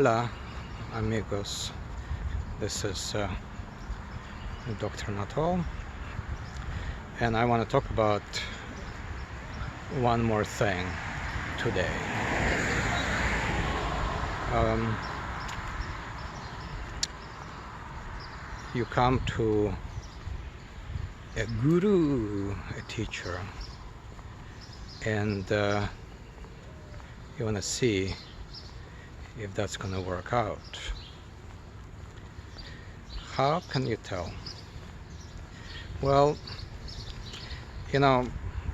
Hola, amigos. This is Dr. Not All, and I want to talk about one more thing today. You come to a guru, a teacher, and you want to see if that's going to work out. How can you tell? Well, you know,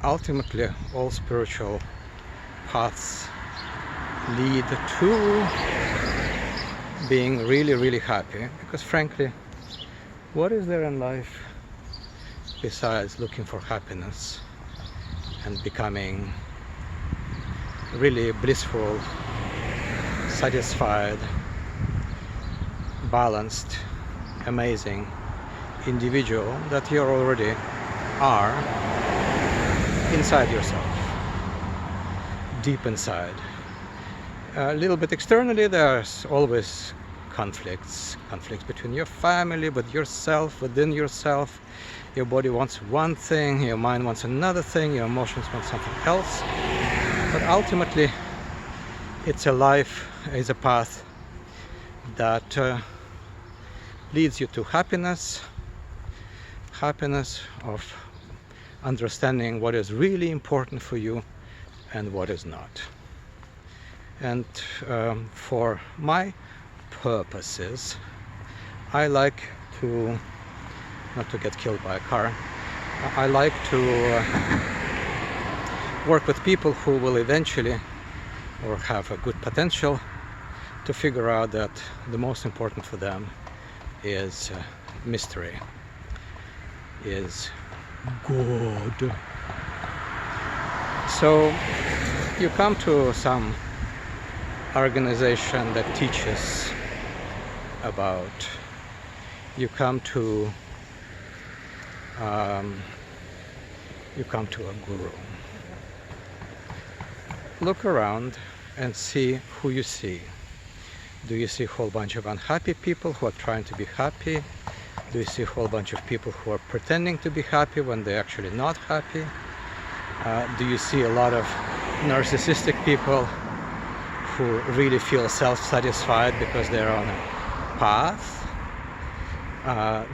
ultimately all spiritual paths lead to being really, really happy, because frankly, what is there in life besides looking for happiness and becoming really blissful, satisfied, balanced, amazing individual that you already are inside yourself, deep inside. A little bit externally, there's always conflicts between your family, with yourself, within yourself. Your body wants one thing, your mind wants another thing, your emotions want something else. But ultimately, it's a life, is a path that leads you to happiness of understanding what is really important for you and what is not. And for my purposes, I like to, not to get killed by a car, I like to work with people who will eventually, or have a good potential, to figure out that the most important for them is mystery, is God. So you come to some organization that teaches about, you come to a guru. Look around and see who you see. Do you see a whole bunch of unhappy people who are trying to be happy? Do you see a whole bunch of people who are pretending to be happy when they're actually not happy? Do you see a lot of narcissistic people who really feel self-satisfied because they're on a path?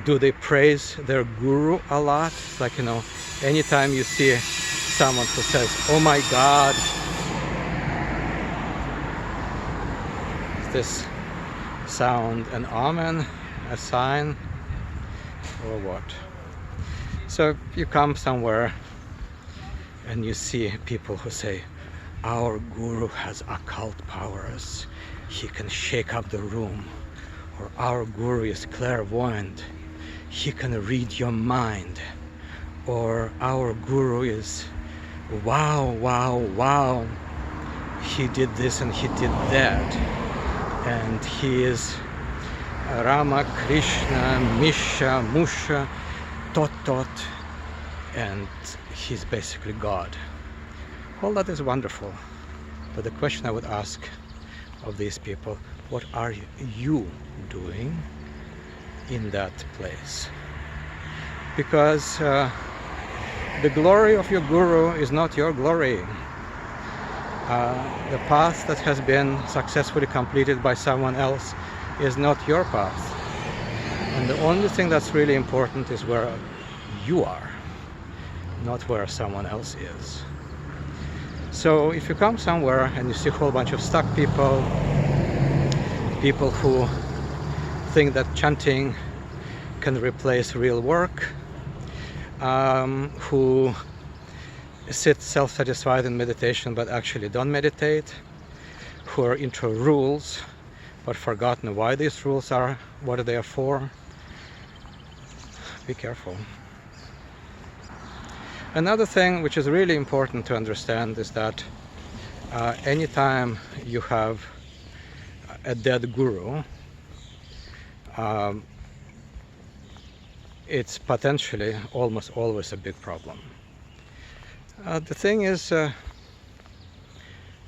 Do they praise their guru a lot? It's like, you know, anytime you see someone who says, "Oh my God," this sound an omen, a sign, or what? So you come somewhere and you see people who say, "Our guru has occult powers, he can shake up the room," or "Our guru is clairvoyant, he can read your mind," or "Our guru is wow, he did this and he did that, and he is Rama, Krishna, Misha, Musha, Tot, and he's basically God." All that is wonderful, but the question I would ask of these people, what are you doing in that place? Because the glory of your guru is not your glory. The path that has been successfully completed by someone else is not your path. And the only thing that's really important is where you are, not where someone else is. So if you come somewhere and you see a whole bunch of stuck people, people who think that chanting can replace real work, who sit self-satisfied in meditation but actually don't meditate, who are into rules but forgotten why these rules are, what they are for, be careful. Another thing which is really important to understand is that anytime you have a dead guru, it's potentially almost always a big problem. The thing is,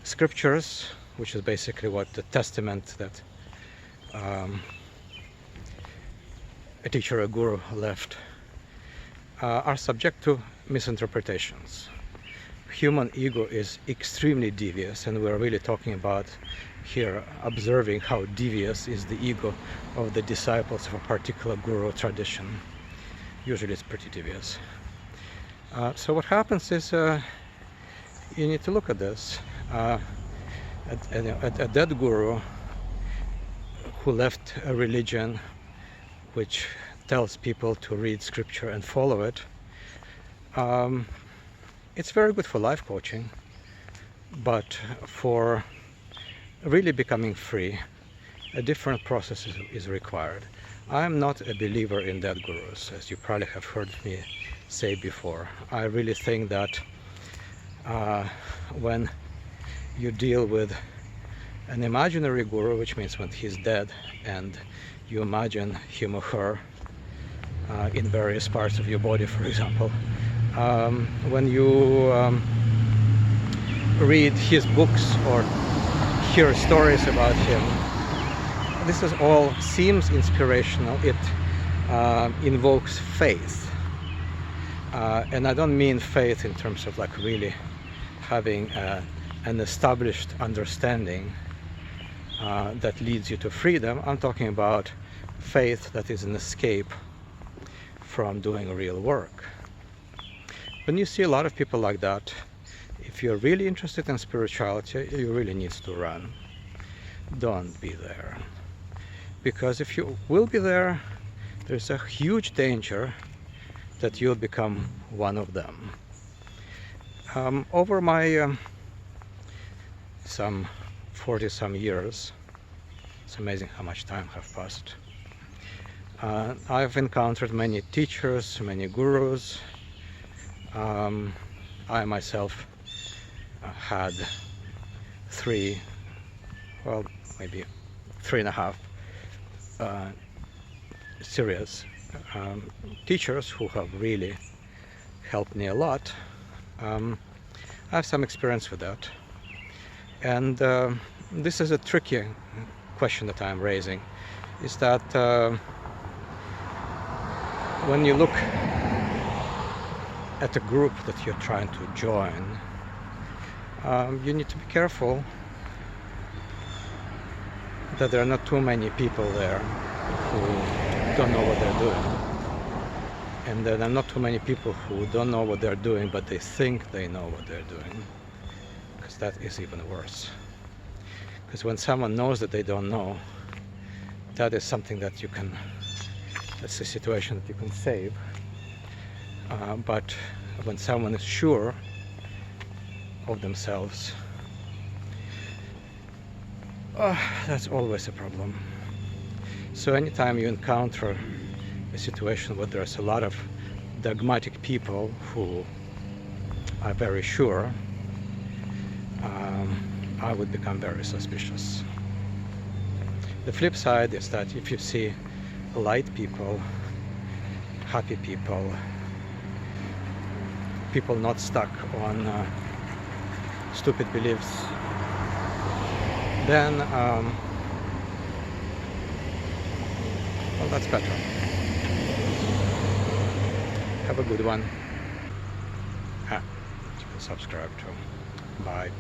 scriptures, which is basically what the testament that a teacher, a guru left, are subject to misinterpretations. Human ego is extremely devious, and we're really talking about here observing how devious is the ego of the disciples of a particular guru tradition. Usually it's pretty devious. So what happens is you need to look at this. A dead guru who left a religion which tells people to read scripture and follow it, it's very good for life coaching, but for really becoming free, a different process is required. I'm not a believer in dead gurus, as you probably have heard me say before. I really think that when you deal with an imaginary guru, which means when he's dead and you imagine him or her in various parts of your body, for example, when you read his books or hear stories about him, this is all seems inspirational. It invokes faith, and I don't mean faith in terms of like really having an established understanding that leads you to freedom. I'm talking about faith that is an escape from doing real work. When you see a lot of people like that, if you're really interested in spirituality, you really need to run. Don't be there. Because if you will be there, there's a huge danger that you'll become one of them. Over my some 40-some years, it's amazing how much time have passed. I've encountered many teachers, many gurus. I myself had maybe 3.5 serious teachers who have really helped me a lot. I have some experience with that, and this is a tricky question that I'm raising, is that when you look at a group that you're trying to join, you need to be careful that there are not too many people there who don't know what they're doing, and there are not too many people who don't know what they're doing but they think they know what they're doing, because that is even worse. Because when someone knows that they don't know, that is something that you can, that's a situation that you can save. But when someone is sure of themselves, that's always a problem. So anytime you encounter a situation where there's a lot of dogmatic people who are very sure, I would become very suspicious. The flip side is that if you see light people, happy people, people not stuck on stupid beliefs, then well, that's better. Have a good one. You can subscribe to. Bye.